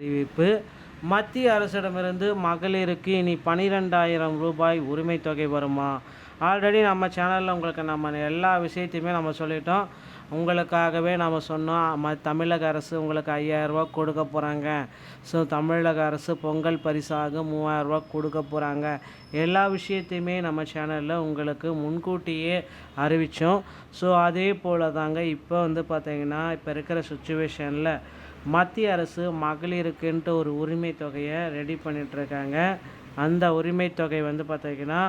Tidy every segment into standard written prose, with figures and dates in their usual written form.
அறிவிப்பு. மத்திய அரசிடமிருந்து மகளிருக்கு இனி ரூ. 12,000 உரிமை தொகை வருமா? ஆல்ரெடி நம்ம சேனலில் உங்களுக்கு நம்ம எல்லா விஷயத்தையுமே நம்ம சொல்லிட்டோம். உங்களுக்காகவே நம்ம சொன்னோம், தமிழக அரசு உங்களுக்கு ரூ. 5,000 கொடுக்க போகிறாங்க. ஸோ தமிழக அரசு பொங்கல் பரிசாக ரூ. 3,000 கொடுக்க போகிறாங்க. எல்லா விஷயத்தையுமே நம்ம சேனலில் உங்களுக்கு முன்கூட்டியே அறிவித்தோம். ஸோ அதே போல் தாங்க இப்போ பார்த்திங்கன்னா, இப்போ இருக்கிற சுச்சுவேஷனில் மத்திய அரசு மகளிருக்குன்ட்டு ஒரு உரிமை தொகையை ரெடி பண்ணிகிட்ருக்காங்க. அந்த உரிமை தொகை பார்த்திங்கன்னா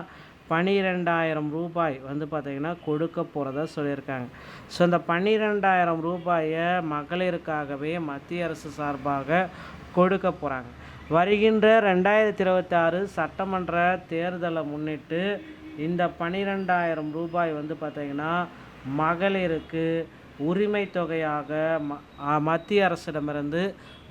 ரூ. 12,000 பார்த்திங்கன்னா கொடுக்க போகிறதா சொல்லியிருக்காங்க. ஸோ இந்த ரூ. 12,000 மகளிருக்காகவே மத்திய அரசு சார்பாக கொடுக்க போகிறாங்க. வருகின்ற 2026 சட்டமன்ற தேர்தலை முன்னிட்டு இந்த ரூ. 12,000 பார்த்திங்கன்னா மகளிருக்கு உரிமை தொகையாக மத்திய அரசிடமிருந்து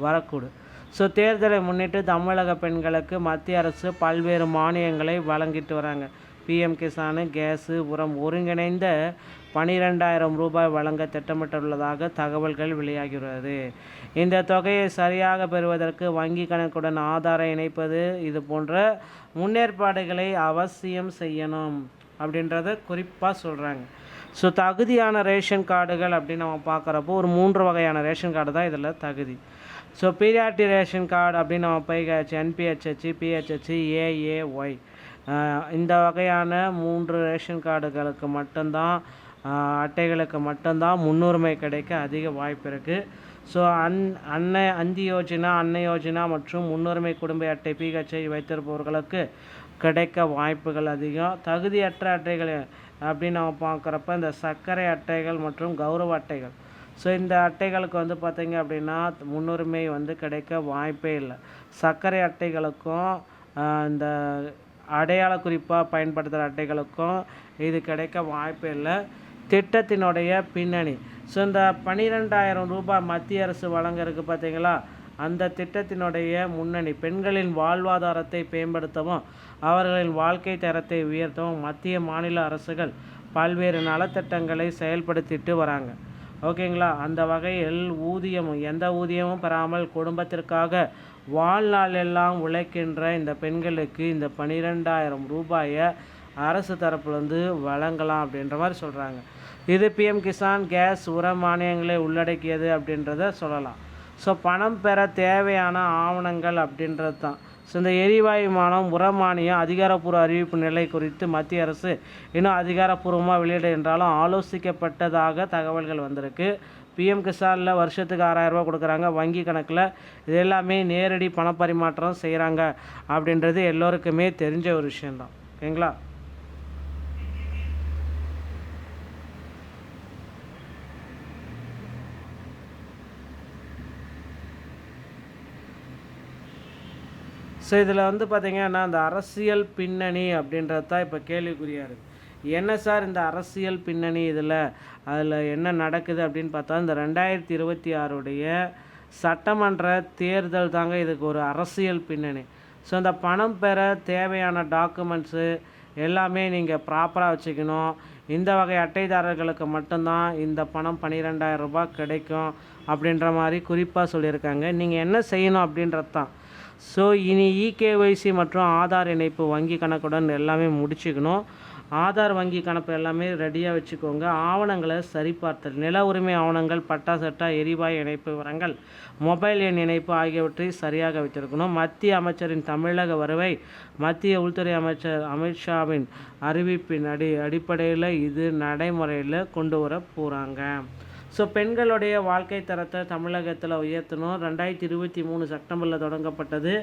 வரக்கூடும். ஸோ தேர்தலை முன்னிட்டு தமிழக பெண்களுக்கு மத்திய அரசு பல்வேறு மானியங்களை வழங்கிட்டு வராங்க. பிஎம் கிசானு, கேஸு, உரம் ஒருங்கிணைந்த ரூ. 12,000 வழங்க திட்டமிட்டுள்ளதாக தகவல்கள் வெளியாகிறது. இந்த தொகையை சரியாக பெறுவதற்கு வங்கி கணக்குடன் ஆதாரை இணைப்பது இது போன்ற முன்னேற்பாடுகளை அவசியம் செய்யணும் அப்படின்றத குறிப்பாக சொல்கிறாங்க. ஸோ தகுதியான ரேஷன் கார்டுகள் அப்படின்னு நம்ம பார்க்குறப்போ ஒரு 3 வகையான ரேஷன் கார்டு தான் இதில் தகுதி. ஸோ பீரியாரிட்டி ரேஷன் கார்டு அப்படின்னு நம்ம PHH, NPHH, PHH, AAY இந்த வகையான 3 ரேஷன் கார்டுகளுக்கு மட்டும்தான் அட்டைகளுக்கு மட்டும்தான் முன்னுரிமை கிடைக்க அதிக வாய்ப்பு இருக்குது. ஸோ அந்தி யோஜனா, அன்ன யோஜனா மற்றும் முன்னுரிமை குடும்ப அட்டை PHI வைத்திருப்பவர்களுக்கு கிடைக்க வாய்ப்புகள் அதிகம். தகுதியற்ற அட்டைகள் அப்படின்னு நம்ம பார்க்குறப்ப இந்த சர்க்கரை அட்டைகள் மற்றும் கௌரவ அட்டைகள், ஸோ இந்த அட்டைகளுக்கு பார்த்திங்க அப்படின்னா முன்னுரிமை கிடைக்க வாய்ப்பே இல்லை. சர்க்கரை அட்டைகளுக்கும் இந்த அடையாள குறிப்பாக பயன்படுத்துகிற அட்டைகளுக்கும் இது கிடைக்க வாய்ப்பே இல்லை. திட்டத்தினுடைய பின்னணி, ஸோ இந்த ரூ. 12,000 மத்திய அரசு வழங்குறதுக்கு பார்த்திங்களா, அந்த திட்டத்தினுடைய முன்னணி பெண்களின் வாழ்வாதாரத்தை மேம்படுத்தவும் அவர்களின் வாழ்க்கை தரத்தை உயர்த்தவும் மத்திய மாநில அரசுகள் பல்வேறு நலத்திட்டங்களை செயல்படுத்திட்டு வராங்க. ஓகேங்களா. அந்த வகையில் எந்த ஊதியமும் பெறாமல் குடும்பத்திற்காக வாழ்நாளெல்லாம் உழைக்கின்ற இந்த பெண்களுக்கு இந்த ரூ. 12,000 அரசு தரப்புலேருந்து வழங்கலாம் அப்படின்ற மாதிரி சொல்கிறாங்க. இது பிஎம் கிசான், கேஸ், உர மானியங்களை உள்ளடக்கியது அப்படின்றத சொல்லலாம். ஸோ பணம் பெற தேவையான ஆவணங்கள் அப்படின்றது தான். ஸோ இந்த எரிவாயு மானியம், உர மானியம் அதிகாரப்பூர்வ அறிவிப்பு நிலை குறித்து மத்திய அரசு இன்னும் அதிகாரப்பூர்வமாக வெளியிட என்றாலும் ஆலோசிக்கப்பட்டதாக தகவல்கள் வந்திருக்கு. பிஎம் கிசானில் வருஷத்துக்கு ரூ. 6,000 கொடுக்குறாங்க வங்கி கணக்கில். இது எல்லாமே நேரடி பணப்பரிமாற்றம் செய்கிறாங்க அப்படின்றது எல்லோருக்குமே தெரிஞ்ச ஒரு விஷயந்தான். ஓகேங்களா. ஸோ இதில் பார்த்திங்கன்னா அந்த அரசியல் பின்னணி அப்படின்றது தான் இப்போ கேள்விக்குறியாக இருக்குது. என்ன சார் இந்த அரசியல் பின்னணி, அதில் என்ன நடக்குது அப்படின்னு பார்த்தா, இந்த 2026 சட்டமன்ற தேர்தல் தாங்க இதுக்கு ஒரு அரசியல் பின்னணி. ஸோ இந்த பணம் பெற தேவையான டாக்குமெண்ட்ஸு எல்லாமே நீங்கள் ப்ராப்பராக வச்சுக்கணும். இந்த வகை அட்டைதாரர்களுக்கு மட்டும்தான் இந்த பணம் ரூ. 12,000 கிடைக்கும் அப்படின்ற மாதிரி குறிப்பாக சொல்லியிருக்காங்க. நீங்கள் என்ன செய்யணும் அப்படின்றது தான். ஸோ இனி இகேஒய்சி மற்றும் ஆதார் இணைப்பு வங்கி கணக்குடன் எல்லாமே முடிச்சுக்கணும். ஆதார் வங்கி கணக்கு எல்லாமே ரெடியாக வச்சுக்கோங்க. ஆவணங்களை சரிபார்த்தல், நில உரிமை ஆவணங்கள், பட்டா சட்டா, எரிவாயு இணைப்பு விவரங்கள், மொபைல் எண் இணைப்பு ஆகியவற்றை சரியாக வைத்திருக்கணும். மத்திய அமைச்சரின் தமிழக வருகை மத்திய உள்துறை அமைச்சர் அமித்ஷாவின் அறிவிப்பின் அடிப்படையில் இது நடைமுறையில் கொண்டு வர போகிறாங்க. ஸோ பெண்களுடைய வாழ்க்கை தரத்தை தமிழகத்தில் உயர்த்தணும். 2023 செப்டம்பரில் தொடங்கப்பட்டது.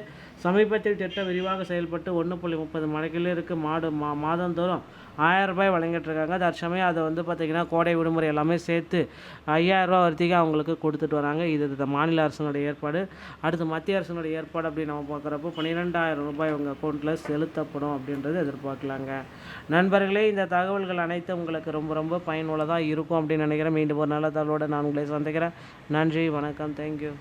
சமீபத்தில் திட்டம் விரிவாக செயல்பட்டு 1.30 மகளிருக்கு மாதந்தோறும் ரூ. 1,000 வழங்கிட்டுருக்காங்க. தற்சமயம் அதை பார்த்திங்கன்னா கோடை விடுமுறை எல்லாமே சேர்த்து ரூ. 5,000 வரைக்கும் அவங்களுக்கு கொடுத்துட்டு வராங்க. இது மாநில அரசினுடைய ஏற்பாடு. அடுத்து மத்திய அரசினுடைய ஏற்பாடு அப்படின்னு நம்ம பார்க்குறப்போ ரூ. 12,000 உங்கள் அக்கௌண்ட்டில் செலுத்தப்படும் அப்படின்றது எதிர்பார்க்கலாங்க. நண்பர்களே, இந்த தகவல்கள் அனைத்தும் உங்களுக்கு ரொம்ப ரொம்ப பயனுள்ளதாக இருக்கும் அப்படின்னு நினைக்கிறேன். மீண்டும் ஒரு நல்ல தகவலோடு நான் உங்களை சந்திக்கிறேன். நன்றி, வணக்கம், தேங்க்யூ.